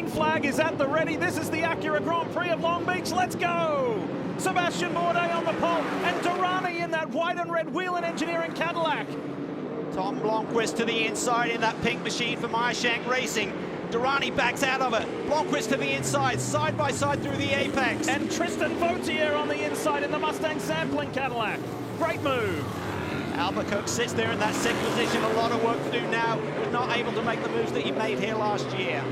green flag is at the ready. This is the Acura Grand Prix of Long Beach. Let's go! Sebastian Bourdais on the pole, and Durrani in that white and red wheel and engineering Cadillac. Tom Blomqvist to the inside in that pink machine for Meyershank Racing. Durrani backs out of it. Blomqvist to the inside, side by side through the apex. And Tristan Vautier on the inside in the Mustang sampling Cadillac. Great move. Albuquerque sits there in that sixth position. A lot of work to do now. Was not able to make the moves that he made here last year.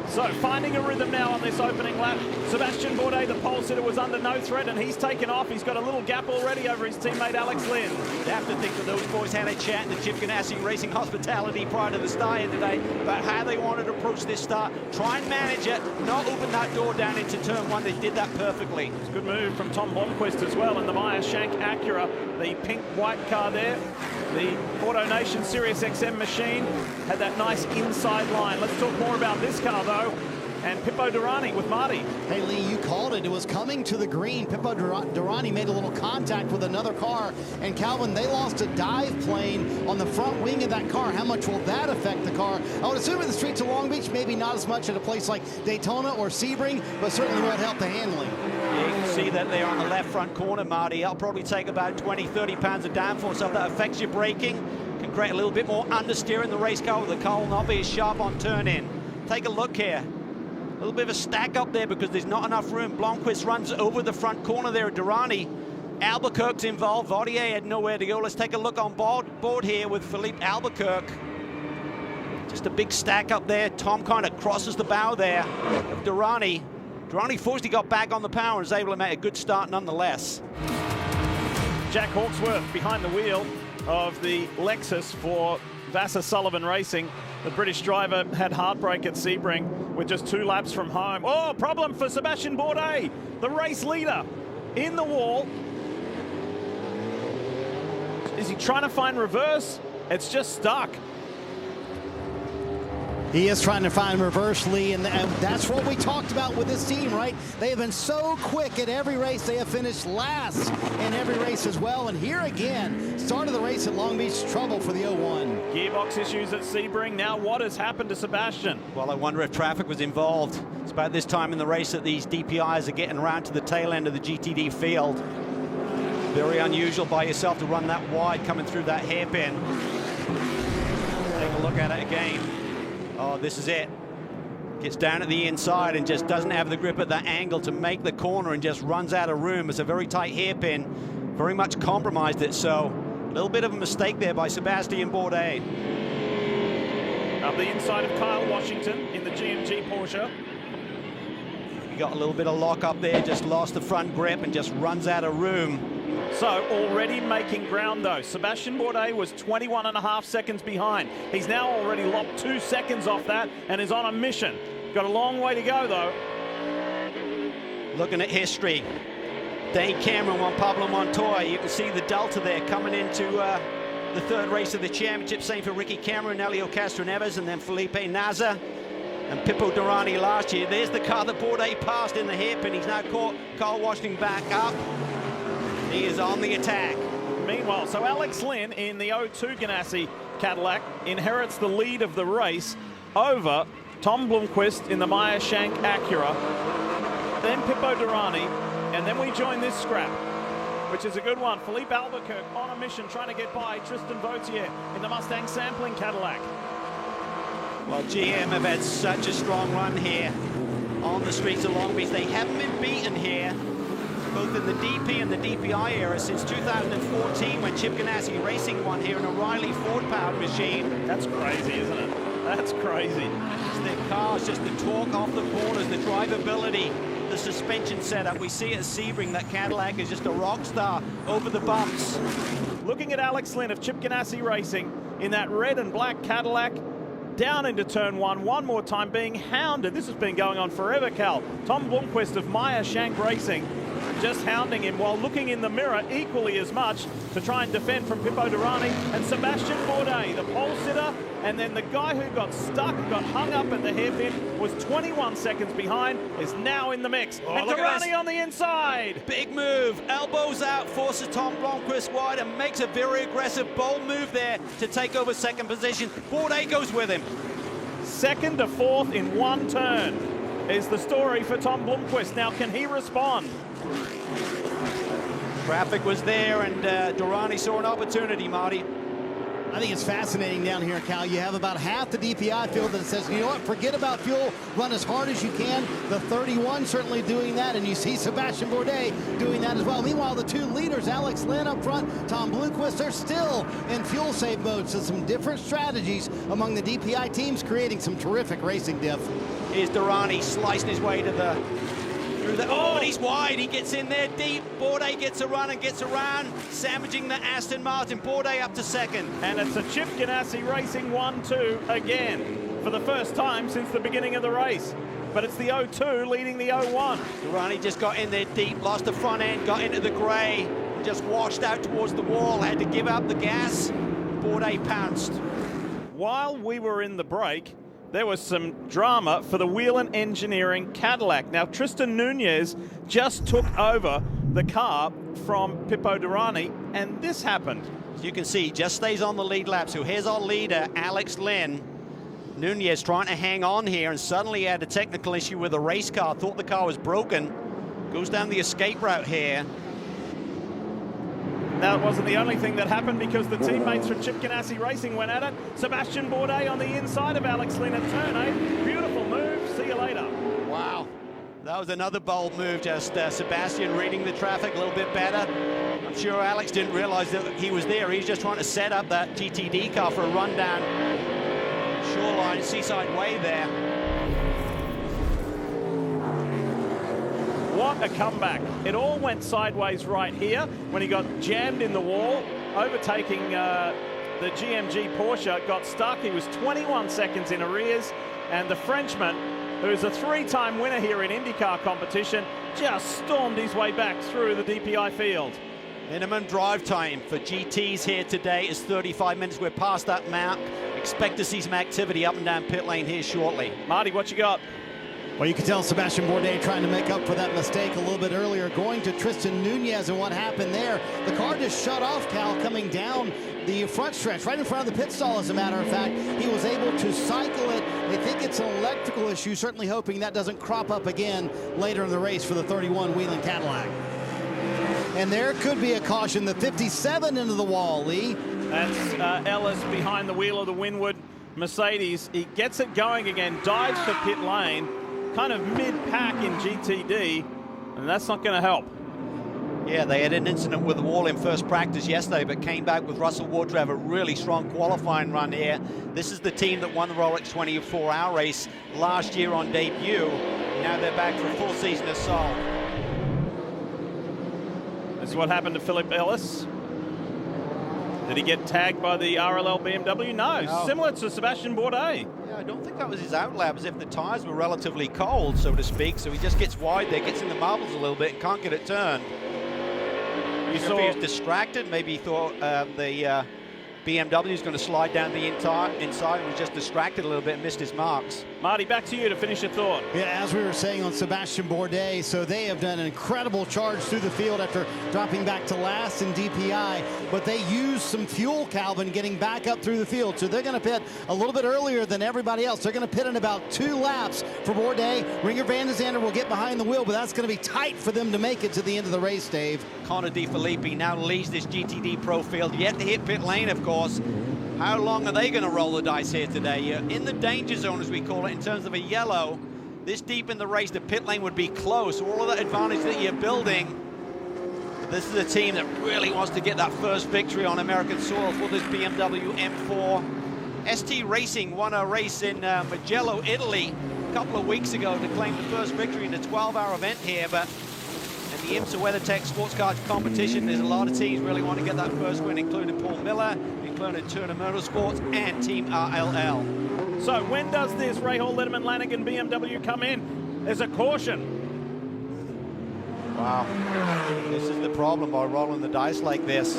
So finding a rhythm now on this opening lap. Sebastian Bourdais, the pole sitter, was under no threat, and he's taken off. He's got a little gap already over his teammate Alex Lynn. You'd have to think that those boys had a chat in the Chip Ganassi Racing Hospitality prior to the start here today about how they wanted to approach this start. Try and manage it, not open that door down into turn one. They did that perfectly. It's a good move from Tom Blomqvist as well in the Meyershank Acura, the pink-white car there. The Auto Nation Sirius XM machine had that nice inside line. Let's talk more about this car, though. And Pipo Durrani with Marty. Hey, Lee, you called it. It was coming to the green. Pipo Durrani made a little contact with another car. And Calvin, they lost a dive plane on the front wing of that car. How much will that affect the car? I would assume in the streets of Long Beach, maybe not as much at a place like Daytona or Sebring, but certainly won't help the handling. Yeah, you can see that there on the left front corner, Marty. That'll probably take about 20, 30 pounds of downforce. So that affects your braking. Can create a little bit more understeer in the race car with the car will not be as sharp on turn in. Take a look here. A little bit of a stack up there because there's not enough room. Blomqvist runs over the front corner there at Durrani. Albuquerque's involved. Vautier had nowhere to go. Let's take a look on board here with Philippe Albuquerque. Just a big stack up there. Tom kind of crosses the bow there of Durrani. Durrani fortunately got back on the power and was able to make a good start nonetheless. Jack Hawksworth behind the wheel of the Lexus for Vassar Sullivan Racing. The British driver had heartbreak at Sebring with just 2 laps from home. Oh, problem for Sebastian Bourdais, the race leader, in the wall. Is he trying to find reverse? It's just stuck. He is trying to find reverse, Lee, and that's what we talked about with this team, right? They have been so quick at every race. They have finished last in every race as well. And here again, start of the race at Long Beach, trouble for the 01. Gearbox issues at Sebring. Now what has happened to Sebastian? Well, I wonder if traffic was involved. It's about this time in the race that these DPIs are getting around to the tail end of the GTD field. Very unusual by yourself to run that wide coming through that hairpin. Take a look at it again. Oh, this is it. Gets down at the inside and just doesn't have the grip at that angle to make the corner and just runs out of room. It's a very tight hairpin. Very much compromised it, so a little bit of a mistake there by Sebastian Bourdais. Up the inside of Kyle Washington in the GMG Porsche. He got a little bit of lock up there, just lost the front grip and just runs out of room. So already making ground though. Sebastian Bourdais was 21.5 seconds behind. He's now already lopped 2 seconds off that and is on a mission. Got a long way to go though. Looking at history, Dane Cameron won Pablo Montoya. You can see the delta there coming into the third race of the championship. Same for Ricky Cameron, Elio Castroneves, and then Felipe Nasr and Pipo Durrani last year. There's the car that Bourdais passed in the hairpin. He's now caught Carl Washington back up. He is on the attack. Meanwhile, so Alex Lynn in the 02 Ganassi Cadillac inherits the lead of the race over Tom Blomqvist in the Meyershank Acura, then Pipo Durrani, and then we join this scrap, which is a good one. Philippe Albuquerque on a mission trying to get by Tristan Vautier in the Mustang sampling Cadillac. Well, GM have had such a strong run here on the streets of Long Beach. They haven't been beaten here, both in the DP and the DPI era, since 2014 when Chip Ganassi Racing won here in a Riley Ford-powered machine. That's crazy, isn't it? That's crazy. It's their cars, just the torque off the corners, the drivability, the suspension setup. We see at Sebring that Cadillac is just a rock star over the bumps. Looking at Alex Lynn of Chip Ganassi Racing in that red and black Cadillac, down into turn one more time, being hounded. This has been going on forever, Cal. Tom Blomqvist of Meyershank Racing just hounding him while looking in the mirror equally as much to try and defend from Pipo Durrani. And Sebastian Bourdais, the pole sitter, and then the guy who got stuck, got hung up at the hairpin, was 21 seconds behind, is now in the mix. Oh, and Durrani on the inside. Big move, elbows out, forces Tom Blomqvist wide and makes a very aggressive, bold move there to take over second position. Bourdais goes with him. second to fourth in one turn is the story for Tom Blomqvist. Now, can he respond? Traffic was there, and Durrani saw an opportunity, Marty. I think it's fascinating down here, Cal. You have about half the DPI field that says, you know what, forget about fuel, run as hard as you can. The 31 certainly doing that, and you see Sebastian Bourdais doing that as well. Meanwhile, the two leaders, Alex Lynn up front, Tom Blomqvist, they're still in fuel save mode. So some different strategies among the DPI teams, creating some terrific racing diff. Here's Durrani slicing his way to the... Oh, and he's wide. He gets in there deep. Bourdais gets a run and gets around, sandwiching the Aston Martin. Bourdais up to second. And it's a Chip Ganassi Racing 1-2 again for the first time since the beginning of the race. But it's the 0-2 leading the 0-1. Durrani just got in there deep, lost the front end, got into the grey, just washed out towards the wall, had to give up the gas. Bourdais pounced. While we were in the break, there was some drama for the Whelen Engineering Cadillac. Now, Tristan Nunez just took over the car from Pippo Durrani, and this happened. As you can see, just stays on the lead lap. So here's our leader, Alex Lynn. Nunez trying to hang on here, and suddenly had a technical issue with the race car. Thought the car was broken. Goes down the escape route here. Now, it wasn't the only thing that happened, because the teammates from Chip Ganassi Racing went at it. Sebastian Bourdais on the inside of Alex Lynn at turn 8. Beautiful move. See you later. Wow. That was another bold move. Just Sebastian reading the traffic a little bit better. I'm sure Alex didn't realize that he was there. He's just trying to set up that GTD car for a run down Shoreline Seaside Way there. What a comeback. It all went sideways right here when he got jammed in the wall, overtaking the GMG Porsche, got stuck. He was 21 seconds in arrears, and the Frenchman, who's a 3-time winner here in IndyCar competition, just stormed his way back through the DPI field. Minimum drive time for GTs here today is 35 minutes. We're past that mark. Expect to see some activity up and down pit lane here shortly. Marty, what you got? Well, you can tell Sebastian Bourdais trying to make up for that mistake a little bit earlier, going to Tristan Nunez, and what happened there, the car just shut off, Cal, coming down the front stretch, right in front of the pit stall, as a matter of fact. He was able to cycle it. They think it's an electrical issue, certainly hoping that doesn't crop up again later in the race for the 31 Whelen Cadillac. And there could be a caution, the 57 into the wall, Lee. That's Ellis behind the wheel of the Winwood Mercedes. He gets it going again, dives for pit lane, kind of mid-pack in GTD, and that's not going to help. Yeah, they had an incident with the wall in first practice yesterday, but came back with Russell Ward to have a really strong qualifying run here. This is the team that won the Rolex 24-hour race last year on debut. Now they're back for a full season of Sol. This is what happened to Philip Ellis. Did he get tagged by the RLL BMW? No. Similar to Sebastian Bourdais. Yeah, I don't think that was his outlap, as if the tyres were relatively cold, so to speak. So he just gets wide there, gets in the marbles a little bit, and can't get it turned. You saw he was distracted. Maybe he thought the BMW is going to slide down the inside, and was just distracted a little bit and missed his marks. Marty, back to you to finish your thought. Yeah, as we were saying on Sebastian Bourdais, so they have done an incredible charge through the field after dropping back to last in DPI, but they used some fuel, Calvin, getting back up through the field. So they're going to pit a little bit earlier than everybody else. They're going to pit in about 2 laps for Bourdais. Ringer Van de Zander will get behind the wheel, but that's going to be tight for them to make it to the end of the race, Dave. Connor DeFilippi now leads this GTD Pro field, yet to hit pit lane, of course. How long are they going to roll the dice here today? In the danger zone, as we call it, in terms of a yellow. This deep in the race, the pit lane would be close. All of that advantage that you're building. This is a team that really wants to get that first victory on American soil for this BMW M4. ST Racing won a race in Mugello, Italy, a couple of weeks ago to claim the first victory in the 12-hour event here, but in the IMSA WeatherTech Sports Car competition, there's a lot of teams really want to get that first win, including Paul Miller, including Turner Motorsports and Team RLL. So when does this Rahal Letterman Lanigan BMW come in? There's a caution. Wow, this is the problem by rolling the dice like this.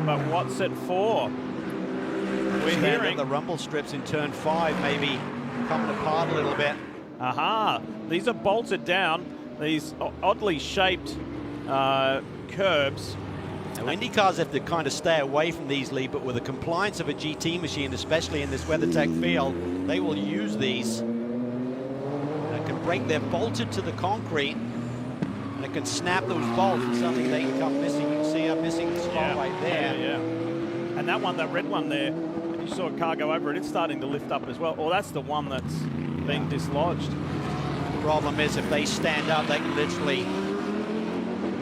But what's it for? We're hearing the rumble strips in turn 5 maybe coming apart a little bit. Aha, these are bolted down, these oddly shaped curbs, Now, Indy cars have to kind of stay away from these, Lee, but with the compliance of a GT machine, especially in this WeatherTech field, they will use these. They can break, they're bolted to the concrete, and it can snap those bolts. It's something they can come missing. You can see I'm missing the spot right there. Yeah. And that one, that red one there, you saw a car go over it, it's starting to lift up as well. Or that's the one that's being dislodged. The problem is if they stand up, they can literally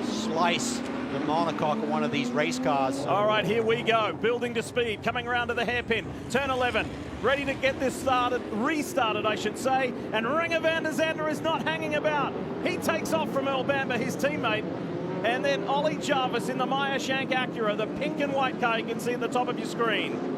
slice the monocoque of one of these race cars. All right, here we go. Building to speed, coming around to the hairpin. Turn 11, ready to get this started, restarted, I should say. And Renger van der Zande is not hanging about. He takes off from Earl Bamber, his teammate. And then Ollie Jarvis in the Meyer Shank Acura, the pink and white car you can see at the top of your screen.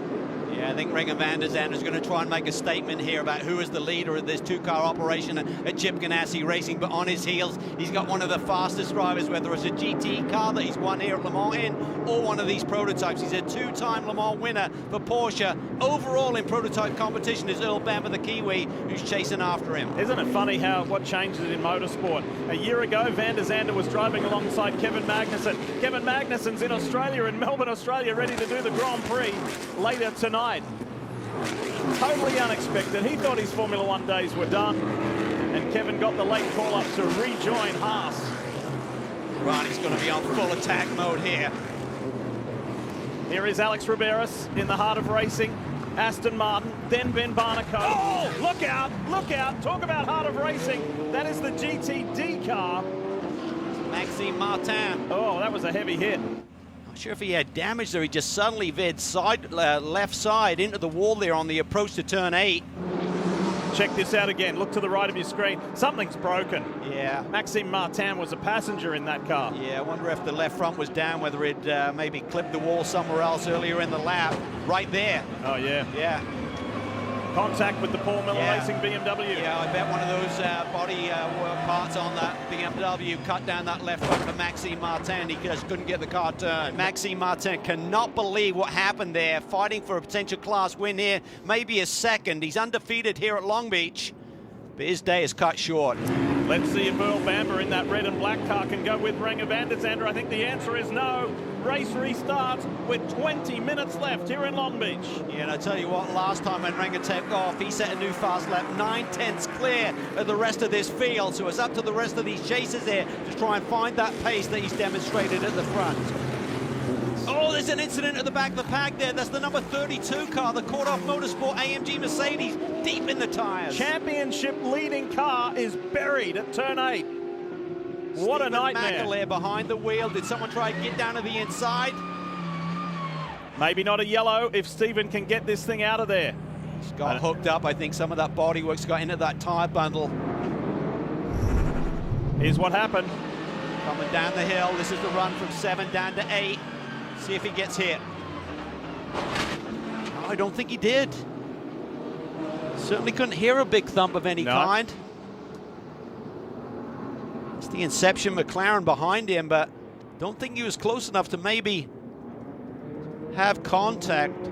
Yeah, I think Renger van der Zande is going to try and make a statement here about who is the leader of this two-car operation at Chip Ganassi Racing. But on his heels, he's got one of the fastest drivers, whether it's a GT car that he's won here at Le Mans in, or one of these prototypes. He's a two-time Le Mans winner for Porsche. Overall in prototype competition is Earl Bamber, the Kiwi, who's chasing after him. Isn't it funny how what changes in motorsport? A year ago, Van der Zande was driving alongside Kevin Magnussen. Kevin Magnussen's in Australia, in Melbourne, Australia, ready to do the Grand Prix later tonight. Totally unexpected. He thought his Formula One days were done, and Kevin got the late call-up to rejoin Haas. Ronnie's going to be on full attack mode here. Here is Alex Riberas in the heart of racing. Aston Martin, then Ben Barnicoat. Oh, look out, look out. Talk about heart of racing. That is the GTD car. Maxime Martin. Oh, that was a heavy hit. Not sure if he had damage there. He just suddenly veered left side into the wall there on the approach to turn 8. Check this out again. Look to the right of your screen. Something's broken. Yeah. Maxime Martin was a passenger in that car. Yeah, I wonder if the left front was down, whether it maybe clipped the wall somewhere else earlier in the lap. Right there. Oh, yeah. Yeah. Contact with the Paul Miller Racing BMW. Yeah, I bet one of those body work parts on that BMW cut down that left front for Maxime Martin. He just couldn't get the car turned. Maxime Martin cannot believe what happened there, fighting for a potential class win here, maybe a second. He's undefeated here at Long Beach, but his day is cut short. Let's see if Earl Bamber in that red and black car can go with Renger van der Zande. I think the answer is no. Race restarts with 20 minutes left here in Long Beach. Yeah, and I tell you what, last time when Renger took off, he set a new fast lap, 9/10 clear of the rest of this field. So it's up to the rest of these chasers here to try and find that pace that he's demonstrated at the front. Oh, there's an incident at the back of the pack there. That's the number 32 car, the Caught Off Motorsport AMG Mercedes, deep in the tires. Championship leading car is buried at turn 8. What a nightmare. McAleer behind the wheel. Did someone try and get down to the inside? Maybe not a yellow if Stephen can get this thing out of there. He's got hooked up. I think some of that bodywork's got into that tire bundle. Here's what happened. Coming down the hill. This is the run from 7 down to 8. See if he gets hit. Oh, I don't think he did. Certainly couldn't hear a big thump of any kind. It's the Inception McLaren behind him, but don't think he was close enough to maybe have contact.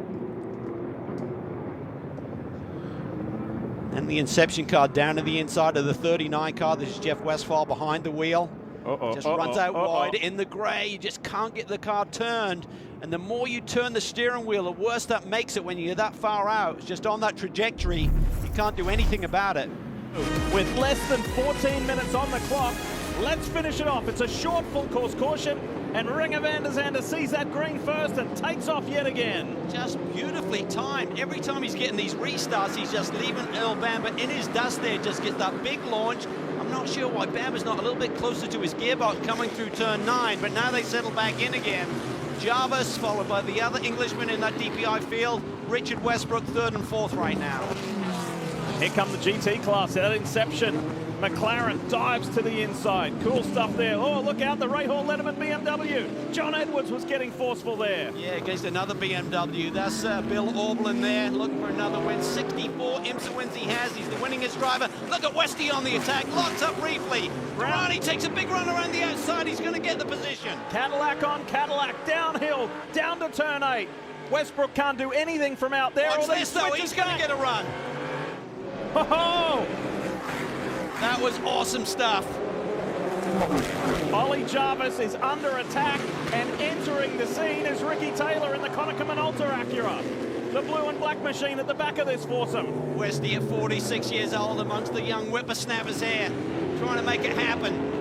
And the Inception car down to the inside of the 39 car. This is Jeff Westphal behind the wheel. Just runs out wide in the grey. You just can't get the car turned. And the more you turn the steering wheel, the worse that makes it when you're that far out. It's just on that trajectory. You can't do anything about it. With less than 14 minutes on the clock, let's finish it off. It's a short full course caution, and Renger van der Zande sees that green first and takes off yet again. Just beautifully timed. Every time he's getting these restarts, he's just leaving Earl Bamber in his dust there, just gets that big launch. I'm not sure why Bamber's not a little bit closer to his gearbox coming through turn 9, but now they settle back in again. Jarvis, followed by the other Englishman in that DPI field, Richard Westbrook, 3rd and 4th right now. Here come the GT class, that Inception. McLaren dives to the inside. Cool stuff there. Oh, look out, the Rahal Letterman BMW. John Edwards was getting forceful there. Yeah, against another BMW. That's Bill Aublin there, looking for another win. 64 IMSA wins he has. He's the winningest driver. Look at Westy on the attack. Locked up briefly. Durrani takes a big run around the outside. He's going to get the position. Cadillac on Cadillac, downhill, down to turn 8. Westbrook can't do anything from out there. Watch this, though. He's going to get a run. Oh! That was awesome stuff. Ollie Jarvis is under attack, and entering the scene is Ricky Taylor in the Konica Minolta Acura. The blue and black machine at the back of this foursome. Westy at 46 years old amongst the young whippersnappers here, trying to make it happen.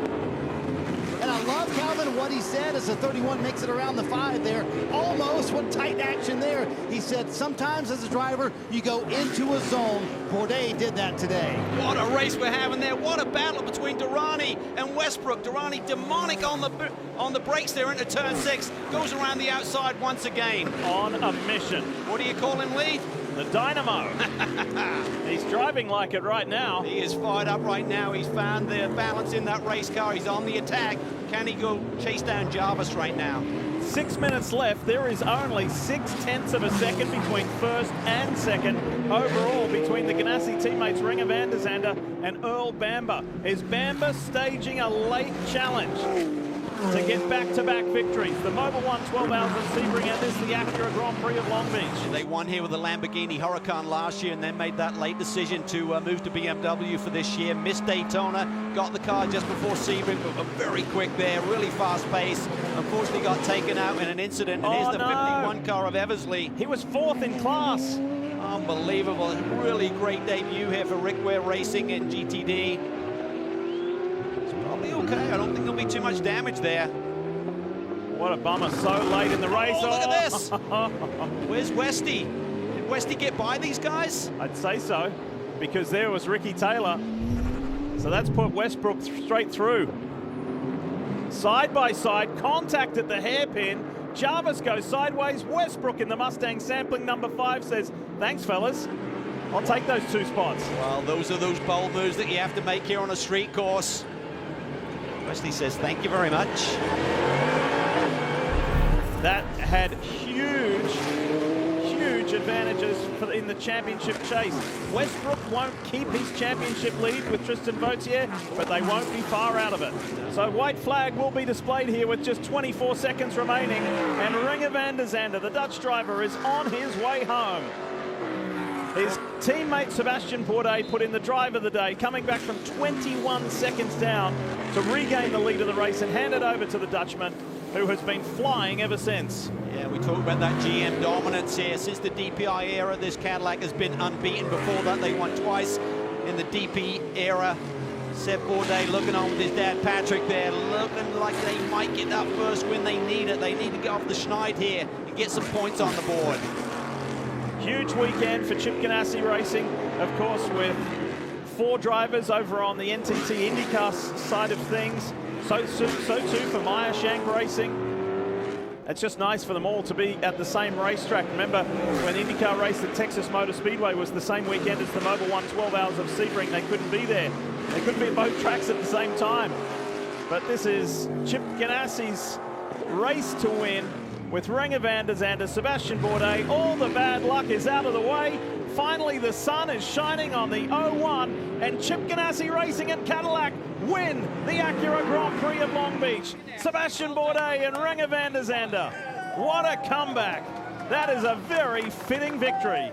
And I love, Calvin, what he said as the 31 makes it around the 5 there. Almost, what tight action there. He said sometimes as a driver, you go into a zone. Bourdais did that today. What a race we're having there. What a battle between Durrani and Westbrook. Durrani demonic on the brakes there into turn 6. Goes around the outside once again. On a mission. What do you call him, Lee? The Dynamo. He's driving like it right now. He is fired up right now. He's found the balance in that race car. He's on the attack. Can he go chase down Jarvis right now? 6 minutes left. There is only 0.6 of a second between first and second overall between the Ganassi teammates Renger van der Zande and Earl Bamber. Is Bamber staging a late challenge to get back-to-back victories? The Mobil 1 12 Hours of Sebring, and this is the Acura Grand Prix of Long Beach. They won here with the Lamborghini Huracan last year and then made that late decision to move to BMW for this year. Missed Daytona, got the car just before Sebring, but were very quick there, really fast pace. Unfortunately got taken out in an incident, and here's the 51 car of Eversley. He was 4th in class. Unbelievable, really great debut here for Rick Ware Racing in GTD. Probably okay. I don't think there'll be too much damage there. What a bummer, so late in the race. Oh, look at this. Where's Westy? Did Westy get by these guys? I'd say so, because there was Ricky Taylor. So that's put Westbrook straight through. Side by side, contact at the hairpin. Jarvis goes sideways. Westbrook in the Mustang sampling number 5 says, thanks, fellas. I'll take those 2 spots. Well, those are those bold moves that you have to make here on a street course. Wesley says, thank you very much. That had huge advantages in the championship chase. Westbrook won't keep his championship lead with Tristan Vautier, but they won't be far out of it. So white flag will be displayed here with just 24 seconds remaining, and Renger van der Zande, the Dutch driver, is on his way home. His teammate Sebastian Bourdais put in the drive of the day, coming back from 21 seconds down to regain the lead of the race and hand it over to the Dutchman, who has been flying ever since. Yeah, we talk about that GM dominance here. Since the DPI era, this Cadillac has been unbeaten. Before that, they won twice in the DP era. Seb Bourdais looking on with his dad Patrick there, looking like they might get that first win they need it. They need to get off the schneid here and get some points on the board. Huge weekend for Chip Ganassi Racing, of course, with 4 drivers over on the NTT IndyCar side of things. So too for Meyer Shank Racing. It's just nice for them all to be at the same racetrack. Remember, when IndyCar raced at Texas Motor Speedway was the same weekend as the Mobil 1 12 Hours of Sebring. They couldn't be there. They couldn't be at both tracks at the same time. But this is Chip Ganassi's race to win with Renger van der Zande, Sebastian Bourdais. All the bad luck is out of the way. Finally, the sun is shining on the 01, and Chip Ganassi Racing and Cadillac win the Acura Grand Prix of Long Beach. Sebastian Bourdais and Renger van der Zande. What a comeback. That is a very fitting victory.